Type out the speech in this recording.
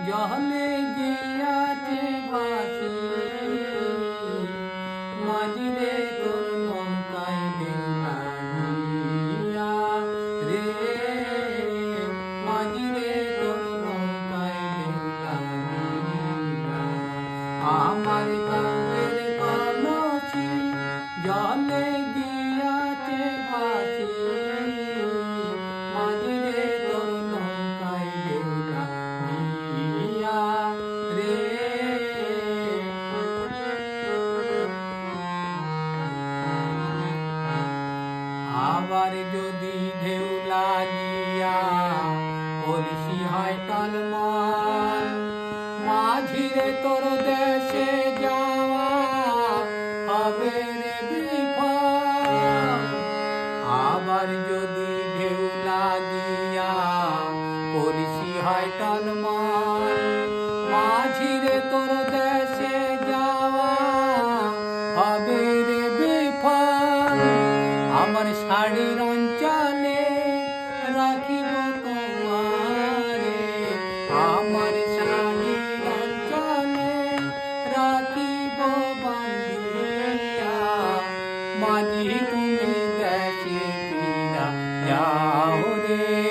জলে গিয়াছে ভাসি মাঝিরে তোর নৌকায় বেলাইয়া রে মাঝিরে তোর নৌকায় বেলাইয়া আমার কান্দের কলসি জলে গিয়াছে ভাসি মাঝিরে তোর নৌকায় বেলাইয়া রে আবার যদি ঢেউ লাগিয়া কলসি হয় টলমল মাঝিরে তোর দেশে যাওয়া হবে রে বিফল আবার যদি ঢেউ লাগিয়া কলসি হয় টলমল মাঝিরে তোর দেশে যাওয়া হবে রে বিফল আমার শাড়ির অঞ্চলে রাখিব তোমারে আমার শাড়ির অঞ্চলে রাখিব বান্ধিয়া মাঝি তুমি দেশে ফিরা যাও রে।